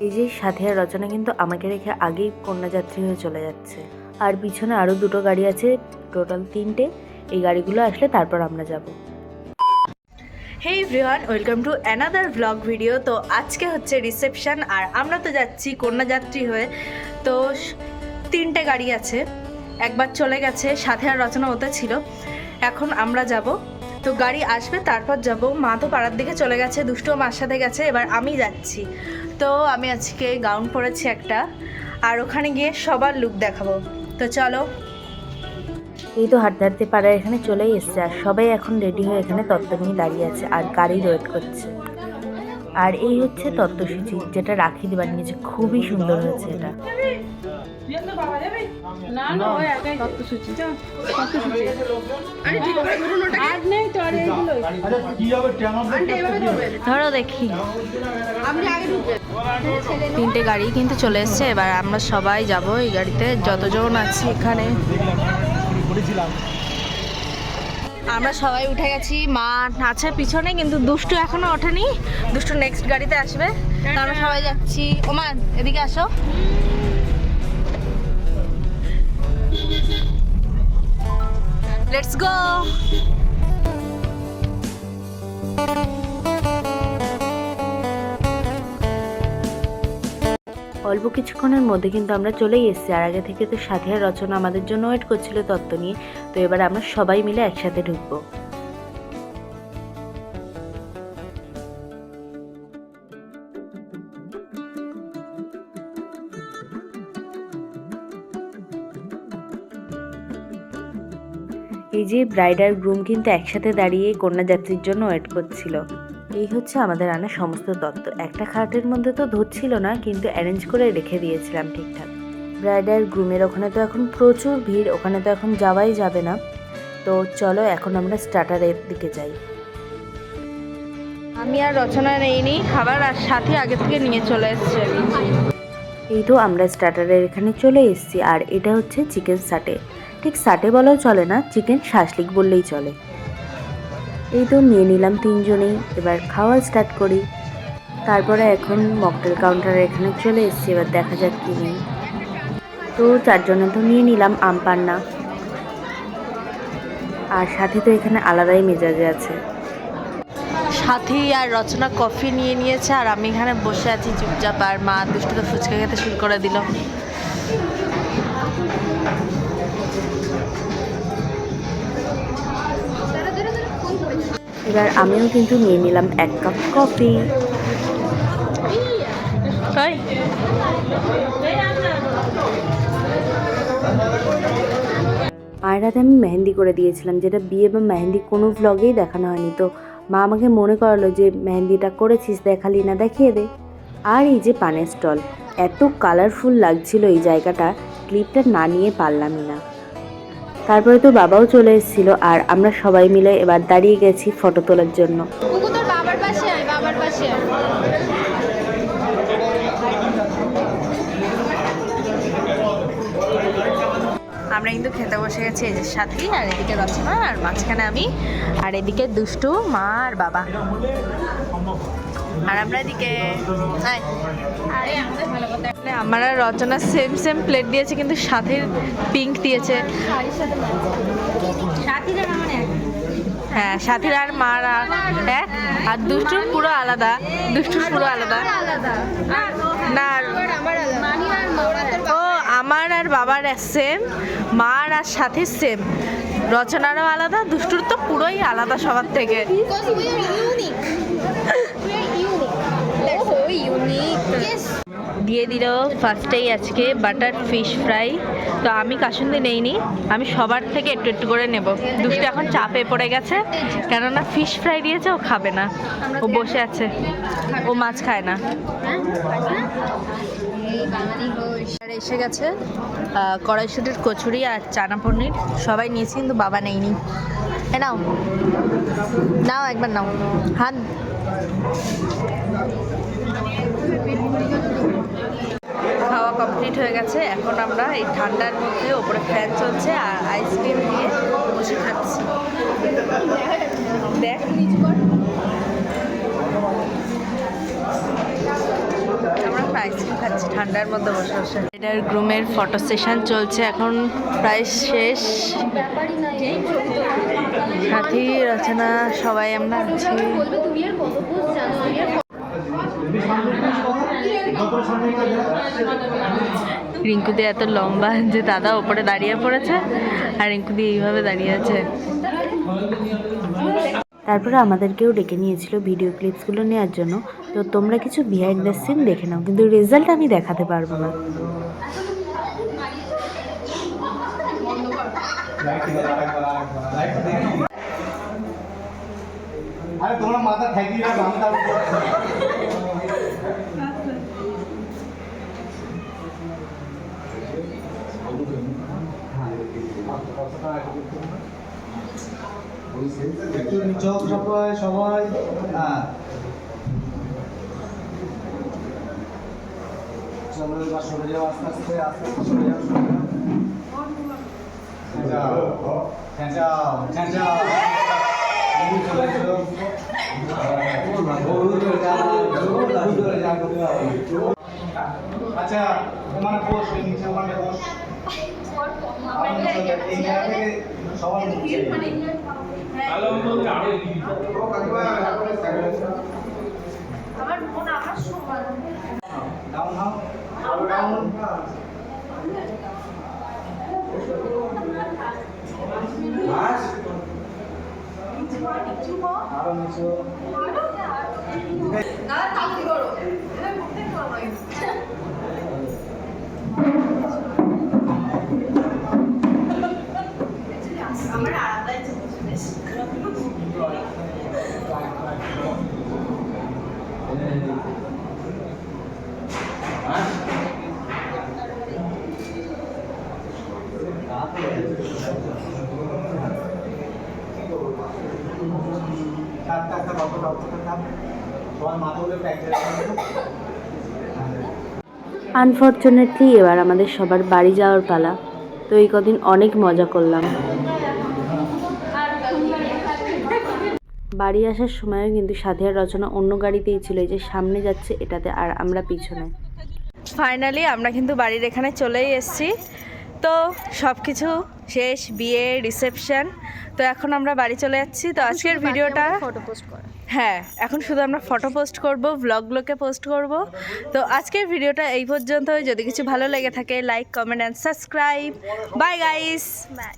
এই যে সাথী আর রচনা কিন্তু আমাকে রেখে আগেই কন্যাযাত্রী হয়ে চলে যাচ্ছে, আর পিছনে আরও দুটো গাড়ি আছে, টোটাল 3টে। এই গাড়িগুলো আসলে তারপর আমরা যাব। হেই everyone, welcome to another blog video. তো আজকে হচ্ছে রিসেপশন আর আমরা তো যাচ্ছি কন্যাযাত্রী হয়ে। তো 3টে গাড়ি আছে, একবার চলে গেছে, সাথে আর রচনা ওতে ছিল, এখন আমরা যাব। তো গাড়ি আসবে তারপর যাব। মা তো পাড়ার দিকে চলে গেছে, দুষ্টু মার সাথে গেছে, এবার আমি যাচ্ছি। তো আমি আজকে গাউন পরেছি একটা, আর ওখানে গিয়ে সবার লুক দেখাবো। তো চলো। এই তো হাঁটতে হাঁটতে পাড়ার এখানে চলেই এসছে, আর সবাই এখন রেডি হয়ে এখানে তত্ত্ব নিয়ে দাঁড়িয়ে আছে আর গাড়ি ওয়েট করছে। আর এই হচ্ছে তত্ত্বসূচি, যেটা রাখি দিবার নিয়েছে, খুবই সুন্দর হয়েছে এটা। ধরো দেখি, 3টে গাড়ি কিন্তু চলে এসছে, এবার আমরা সবাই যাব এই গাড়িতে, যতজন আছি এখানে। আমরা সবাই উঠে গেছি, মা আছে পিছনে, কিন্তু দুষ্টু এখনো ওঠেনি। দুষ্টু নেক্সট গাড়িতে আসবে। তো আমরা সবাই যাচ্ছি। ওমা এদিকে আসো। Let's go. অল্প কিছুক্ষণের মধ্যে কিন্তু আমরা চলেই এসেছি, আর আগে থেকে তো সাথী আর রচনা আমাদের জন্য ওয়েট করছিল তত্ত্ব নিয়ে। তো এবার আমরা সবাই মিলে একসাথে ঢুকবো। এই যে ব্রাইড আর গ্রুম কিন্তু একসাথে দাঁড়িয়ে কন্যাযাত্রীর জন্য ওয়েট করছিল। এই হচ্ছে আমাদের আনা সমস্ত তত্ত্ব। একটা খাটের মধ্যে তো ধরছিল না, কিন্তু অ্যারেঞ্জ করে রেখে দিয়েছিলাম ঠিকঠাক। ব্রাইড আর গ্রুমের ওখানে তো এখন প্রচুর ভিড়, ওখানে তো এখন যাওয়াই যাবে না। তো চলো এখন আমরা স্টার্টারের দিকে যাই। আমি আর রচনা নেইনি খাবার, আর সাথে আগে থেকে নিয়ে চলে এসছে। এই তো আমরা স্টার্টারের এখানে চলে এসেছি, আর এটা হচ্ছে চিকেন সাটে। ঠিক সাটে বলাও চলে না, চিকেন শাসলিক বললেই চলে। এই তো নিয়ে নিলাম 3জনেই, এবার খাওয়া স্টার্ট করি। তারপরে এখন মকটেল কাউন্টারে এখানে চলে এসেছি, এবার দেখা যাক কি নেই। তো 4জনে তো নিয়ে নিলাম আম পান্না, আর সাথে তো এখানে আলাদাই মেজাজে আছে। সাথী আর রচনা কফি নিয়ে নিয়েছে, আর আমি এখানে বসে আছি চুপচাপ, আর মা দুষ্টুকে ফুচকা খেতে শুরু করে দিল। এবার আমিও কিন্তু নিয়ে নিলাম 1 কাপ কফি। আর রাতে আমি মেহেন্দি করে দিয়েছিলাম, যেটা বিয়ে বা মেহেন্দি কোনো ভ্লগেই দেখানো হয়নি। তো মা আমাকে মনে করালো যে মেহেন্দিটা করেছিস, দেখালি না, দেখিয়ে দে। আর এই যে পানের স্টল, এত কালারফুল লাগছিল এই জায়গাটা, ক্লিপটা না নিয়ে পারলামই না। তারপরে তো বাবাও চলে এসেছিল, আর আমরা সবাই মিলে এবার দাঁড়িয়ে গেছি ফটো তোলার জন্য। আমরা কিন্তু খেতে বসে গেছি, এই যে সাথী, আর এদিকে রচনা, আর মাঝখানে আমি, আর এদিকে দুষ্টু, মা আর বাবা, আর আমরা এদিকে। আমার আর রচনা সেম সেম প্লেট দিয়েছে, কিন্তু সাথীর পিঙ্ক দিয়েছে। হ্যাঁ, সাথীর আর মার এক, আর দুষ্টুর পুরো আলাদা। দুষ্টুর পুরো আলাদা না, ও আমার আর বাবার সেম, মার আর সাথীর সেম, রচনারও আলাদা, দুষ্টুর তো পুরোই আলাদা সবার থেকে। দিয়ে দিল ফার্স্টেই আজকে বাটার ফিশ ফ্রাই। তো আমি কাসুন্দি নেইনি, আমি সবার থেকে একটু একটু করে নেব। দুষ্টু এখন চাপে পড়ে গেছে, কেননা ফিশ ফ্রাই দিয়েছে, ও খাবে না, ও বসে আছে, ও মাছ খায় না। আর এসে গেছে কড়াইশুটির কচুরি আর চানা পনির, সবাই নিয়েছি, কিন্তু বাবা নেইনি। এ নাও নাও, একবার নাও হাত। খাওয়া কমপ্লিট হয়ে গেছে, এখন আমরা এই ঠান্ডার মধ্যে ওপরে ফ্যান চলছে আর আইসক্রিম দিয়ে বসে খাচ্ছি। দেখ আমরা আইসক্রিম ঠান্ডার মধ্যে বসে বসে। এটার গ্রুমের ফটো সেশন চলছে, এখন প্রায় শেষ। সাথী, রচনা সবাই আমরা আছি। রিঙ্কুদি এত লম্বা যে দাদা ওপরে দাঁড়িয়ে পড়েছে, আর রিঙ্কুদি এইভাবে দাঁড়িয়ে আছে। তারপরে আমাদেরকেও ডেকে নিয়েছিল ভিডিও ক্লিপসগুলো নেওয়ার জন্য। তো তোমরা কিছু বিহাইন্ড দ্য সিন দেখে নাও, কিন্তু রেজাল্ট আমি দেখাতে পারবো না। আরে তোমরা মাথা ঠেকিয়ে রাখো, আমি তার একটু চোখ সবাই সবাই। হ্যাঁ, চলো এবার সরে যাও, আস্তে আস্তে আস্তে আস্তে সরে যাও, সরে যাও, খেঁচাও খেঁচাও। আচ্ছা, তোমার বস নিচে, ওখানে বস। এই জায়গা থেকে সবাই ডাউন হাও, ডাউন। আরো নিচু। আনফর্চুনেটলি এবার আমাদের সবার বাড়ি যাওয়ার পালা। তো এই কদিন অনেক মজা করলাম। বাড়ি আসার সময়ও কিন্তু সাথী আর রচনা অন্য গাড়িতেই ছিল, এই যে সামনে যাচ্ছে এটাতে, আর আমরা পিছনে। ফাইনালি আমরা কিন্তু বাড়ির এখানে চলেই এসেছি। তো সব কিছু শেষ, বিয়ে, রিসেপশন। তো এখন আমরা বাড়ি চলে যাচ্ছি। তো আজকের ভিডিওটা ফটো পোস্ট করা। হ্যাঁ, এখন শুধু আমরা ফটো পোস্ট করব, ব্লগগুলোকে পোস্ট করব। তো আজকের ভিডিওটা এই পর্যন্তই। যদি কিছু ভালো লেগে থাকে, like, comment and subscribe. Bye guys. By.